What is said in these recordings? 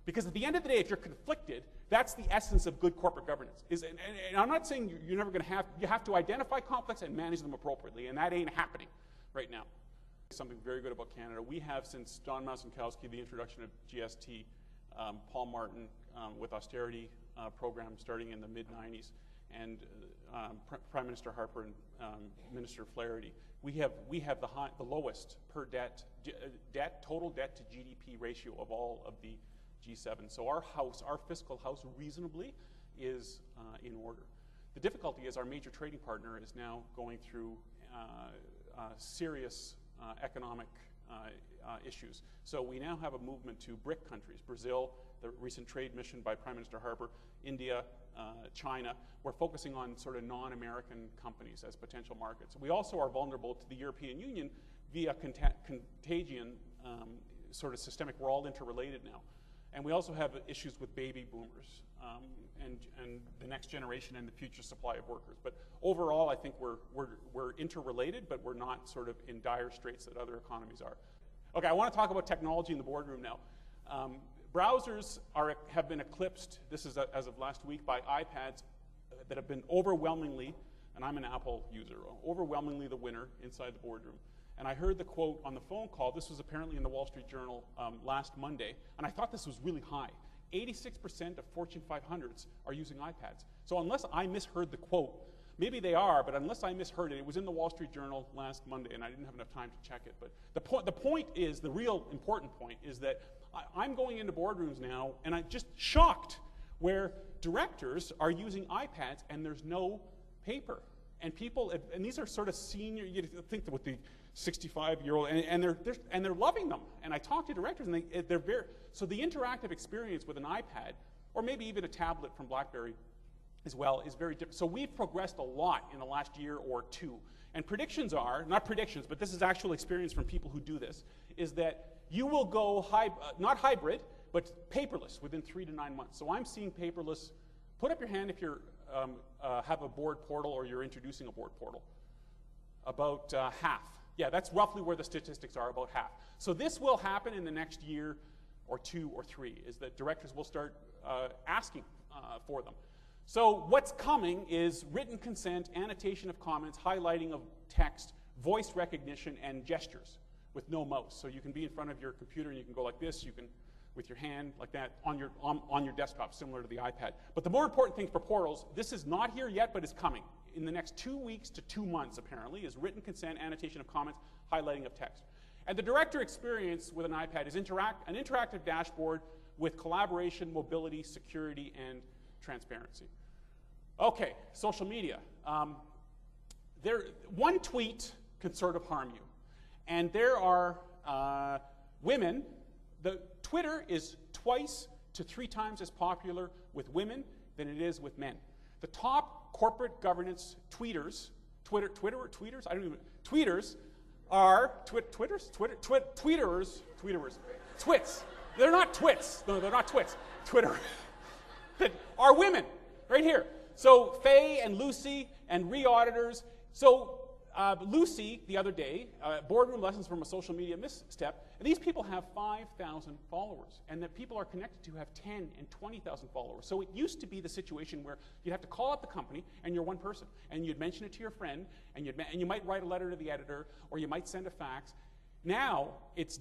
Because at the end of the day, if you're conflicted, that's the essence of good corporate governance. And I'm not saying you're never going to have, you have to identify conflicts and manage them appropriately, and that ain't happening right now. Something very good about Canada. We have, since Don Macinkowski, the introduction of GST, Paul Martin with austerity program starting in the mid-90s, and Prime Minister Harper and Minister Flaherty, we have the lowest per total debt to GDP ratio of all of the G7. So our fiscal house reasonably is in order. The difficulty is our major trading partner is now going through serious economic issues. So we now have a movement to BRIC countries, Brazil, the recent trade mission by Prime Minister Harper, India, China. We're focusing on sort of non-American companies as potential markets. We also are vulnerable to the European Union via contagion, sort of systemic. We're all interrelated now. And we also have issues with baby boomers and the next generation and the future supply of workers. But overall, I think we're interrelated, but we're not sort of in dire straits that other economies are. Okay, I want to talk about technology in the boardroom now. Browsers have been eclipsed, this is as of last week, by iPads that have been overwhelmingly, and I'm an Apple user, overwhelmingly the winner inside the boardroom. And I heard the quote on the phone call, this was apparently in the Wall Street Journal last Monday, and I thought this was really high. 86% of Fortune 500s are using iPads. So unless I misheard the quote, maybe they are, but unless I misheard it, it was in the Wall Street Journal last Monday, and I didn't have enough time to check it. But the point is, the real important point is that I'm going into boardrooms now, and I'm just shocked where directors are using iPads and there's no paper. And people, and these are sort of senior, you think that with the 65-year-old, and they're loving them. And I talk to directors, and they're very, so the interactive experience with an iPad, or maybe even a tablet from BlackBerry as well, is very different. So we've progressed a lot in the last year or two. And predictions are, not predictions, but this is actual experience from people who do this, is that you will go, not hybrid, but paperless within 3 to 9 months. So I'm seeing paperless. Put up your hand if you have a board portal or you're introducing a board portal. About half. Yeah, that's roughly where the statistics are, about half. So this will happen in the next year or 2 or 3, is that directors will start asking for them. So what's coming is written consent, annotation of comments, highlighting of text, voice recognition, and gestures with no mouse. So you can be in front of your computer and you can go like this, you can with your hand like that on your desktop, similar to the iPad. But the more important thing for portals, this is not here yet, but it's coming. In the next 2 weeks to 2 months, apparently, is written consent, annotation of comments, highlighting of text. And the director experience with an iPad is an interactive dashboard with collaboration, mobility, security, and transparency. Okay, social media. One tweet can sort of harm you. And there are women. Twitter is 2 to 3 times as popular with women than it is with men. The top corporate governance tweeters are twits. They're not twits. No, they're not twits. Twitter are women, right here. So Faye and Lucy and re-auditors. So Lucy, the other day, boardroom lessons from a social media misstep, and these people have 5,000 followers, and the people are connected to have 10 and 20,000 followers. So it used to be the situation where you'd have to call up the company, and you're one person, and you'd mention it to your friend, and you might write a letter to the editor, or you might send a fax. Now, it's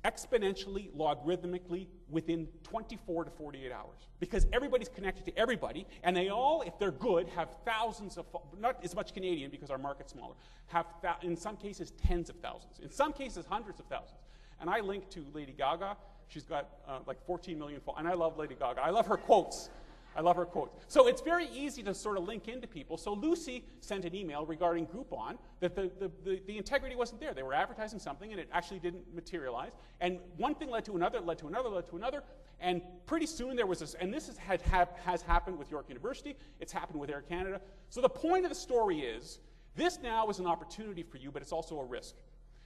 exponentially, logarithmically within 24 to 48 hours. Because everybody's connected to everybody, and they all, if they're good, have thousands of, not as much Canadian because our market's smaller, have in some cases tens of thousands, in some cases hundreds of thousands. And I link to Lady Gaga. She's got like 14 million followers, and I love Lady Gaga. I love her quotes. I love her quotes. So it's very easy to sort of link into people. So Lucy sent an email regarding Groupon that the integrity wasn't there. They were advertising something and it actually didn't materialize. And one thing led to another, led to another, led to another. And pretty soon there was this, and this has happened with York University. It's happened with Air Canada. So the point of the story is, this now is an opportunity for you, but it's also a risk.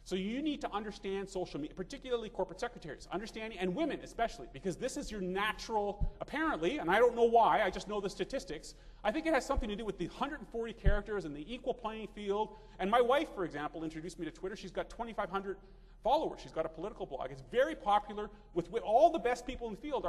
So you need to understand social media, particularly corporate secretaries, understanding, and women especially, because this is your natural, apparently, and I don't know why, I just know the statistics. I think it has something to do with the 140 characters and the equal playing field. And my wife, for example, introduced me to Twitter. She's got 2,500 followers. She's got a political blog. It's very popular with all the best people in the field.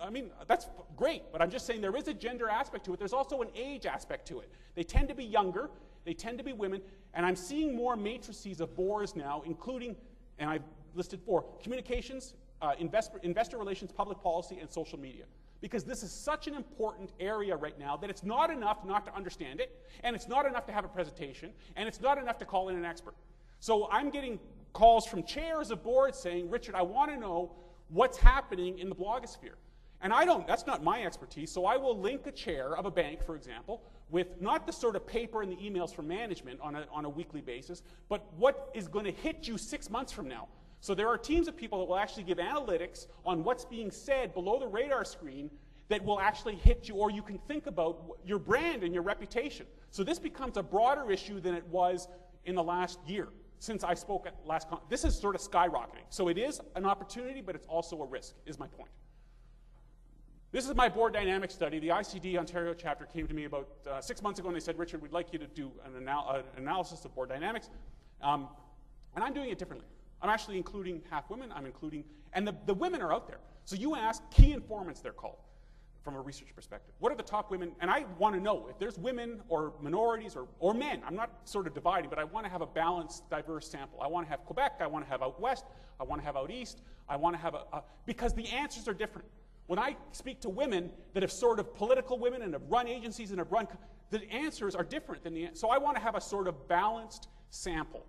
I mean, that's great, but I'm just saying there is a gender aspect to it. There's also an age aspect to it. They tend to be younger. They tend to be women. And I'm seeing more matrices of boards now, including, and I've listed 4, communications, investor relations, public policy, and social media. Because this is such an important area right now that it's not enough not to understand it, and it's not enough to have a presentation, and it's not enough to call in an expert. So I'm getting calls from chairs of boards saying, Richard, I want to know what's happening in the blogosphere. And that's not my expertise, so I will link a chair of a bank, for example, with not the sort of paper and the emails from management on a weekly basis, but what is going to hit you 6 months from now. So there are teams of people that will actually give analytics on what's being said below the radar screen that will actually hit you, or you can think about your brand and your reputation. So this becomes a broader issue than it was in the last year since I spoke at last conference. This is sort of skyrocketing. So it is an opportunity, but it's also a risk, is my point. This is my board dynamics study. The ICD Ontario chapter came to me about 6 months ago, and they said, Richard, we'd like you to do an analysis of board dynamics. And I'm doing it differently. I'm actually including half women. And the women are out there. So you ask key informants, they're called, from a research perspective. What are the top women? And I want to know if there's women or minorities or men. I'm not sort of dividing, but I want to have a balanced, diverse sample. I want to have Quebec. I want to have out west. I want to have out east. I want to have because the answers are different. When I speak to women that have sort of political women and have run agencies and have run, the answers are different than so I want to have a sort of balanced sample.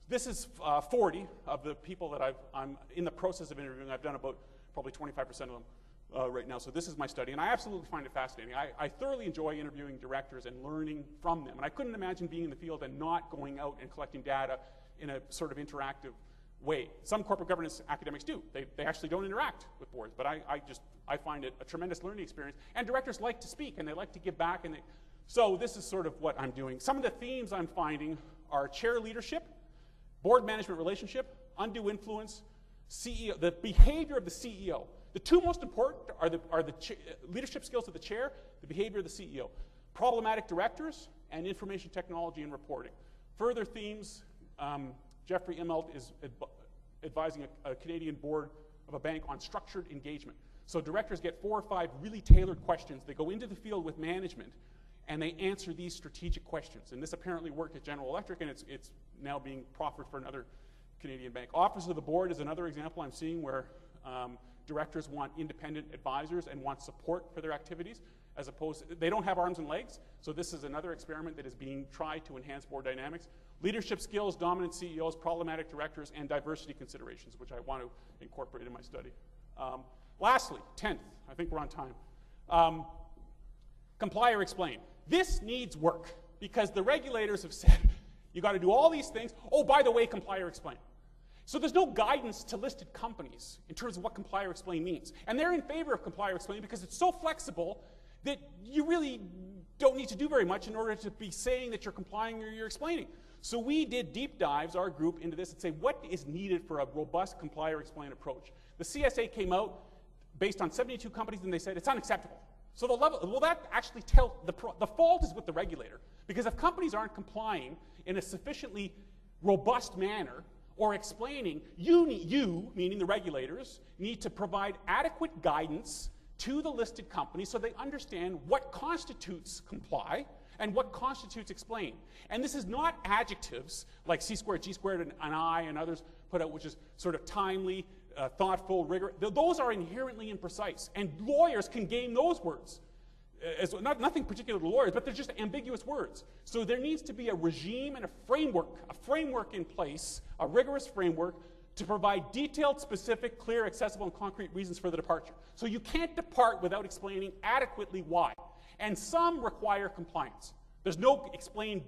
This is 40 of the people that I'm in the process of interviewing. I've done about probably 25% of them right now. So this is my study, and I absolutely find it fascinating. I thoroughly enjoy interviewing directors and learning from them. And I couldn't imagine being in the field and not going out and collecting data in a sort of interactive way. Some corporate governance academics do. They actually don't interact with boards, but I find it a tremendous learning experience. And directors like to speak, and they like to give back. So this is sort of what I'm doing. Some of the themes I'm finding are chair leadership, board management relationship, undue influence, CEO, the behavior of the CEO. The two most important are the leadership skills of the chair, the behavior of the CEO, problematic directors, and information technology and reporting. Further themes, Jeffrey Immelt is advising a Canadian board of a bank on structured engagement. So directors get 4 or 5 really tailored questions. They go into the field with management, and they answer these strategic questions. And this apparently worked at General Electric, and it's now being proffered for another Canadian bank. Office of the board is another example I'm seeing where directors want independent advisors and want support for their activities, as opposed to, they don't have arms and legs. So this is another experiment that is being tried to enhance board dynamics. Leadership skills, dominant CEOs, problematic directors, and diversity considerations, which I want to incorporate in my study. Lastly, 10th, I think we're on time. Comply or explain. This needs work because the regulators have said, you got to do all these things. Oh, by the way, comply or explain. So there's no guidance to listed companies in terms of what comply or explain means. And they're in favor of comply or explain because it's so flexible that you really don't need to do very much in order to be saying that you're complying or you're explaining. So we did deep dives, our group, into this and say, what is needed for a robust comply or explain approach? The CSA came out based on 72 companies, and they said it's unacceptable. So the level, will that actually tell, the fault is with the regulator. Because if companies aren't complying in a sufficiently robust manner or explaining, you, meaning the regulators, need to provide adequate guidance to the listed companies so they understand what constitutes comply and what constitutes explain. And this is not adjectives like C squared, G squared, and I and others put out, which is sort of timely, thoughtful, rigor. Those are inherently imprecise, and lawyers can game those words. Nothing particular to lawyers, but they're just ambiguous words. So there needs to be a regime and a framework in place, a rigorous framework to provide detailed, specific, clear, accessible, and concrete reasons for the departure. So you can't depart without explaining adequately why. And some require compliance. There's no explain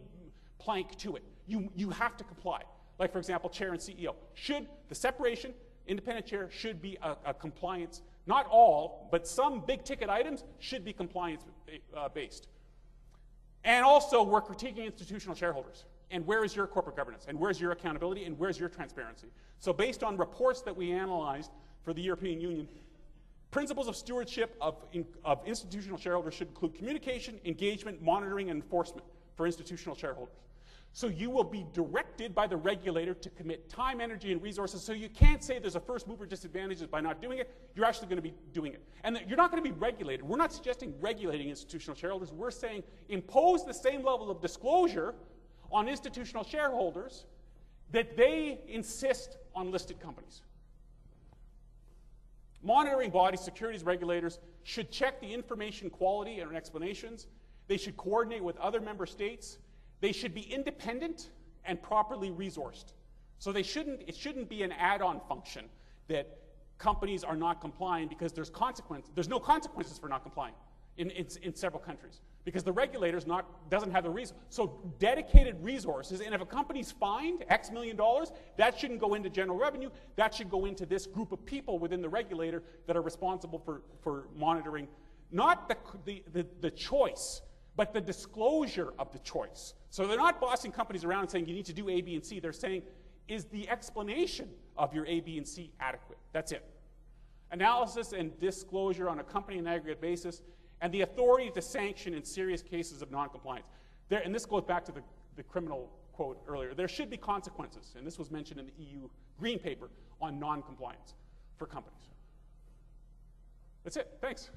plank to it. You have to comply. Like, for example, chair and CEO. Should the separation, independent chair should be a compliance, not all, but some big ticket items should be compliance based. And also, we're critiquing institutional shareholders. And where is your corporate governance? And where's your accountability? And where's your transparency? So based on reports that we analyzed for the European Union, principles of stewardship of institutional shareholders should include communication, engagement, monitoring, and enforcement for institutional shareholders. So you will be directed by the regulator to commit time, energy, and resources. So you can't say there's a first mover disadvantage by not doing it. You're actually going to be doing it. And you're not going to be regulated. We're not suggesting regulating institutional shareholders. We're saying impose the same level of disclosure on institutional shareholders that they insist on listed companies. Monitoring bodies, securities regulators, should check the information quality and explanations. They should coordinate with other member states. They should be independent and properly resourced. So it shouldn't be an add-on function that companies are not complying because there's no consequences for not complying in several countries because the regulator's doesn't have the resources. So dedicated resources, and if a company's fined X million dollars, that shouldn't go into general revenue. That should go into this group of people within the regulator that are responsible for monitoring, not the choice, but the disclosure of the choice. So they're not bossing companies around and saying you need to do A, B, and C. They're saying, is the explanation of your A, B, and C adequate? That's it. Analysis and disclosure on a company and aggregate basis, and the authority to sanction in serious cases of noncompliance. And this goes back to the criminal quote earlier. There should be consequences, and this was mentioned in the EU Green Paper on noncompliance for companies. That's it. Thanks.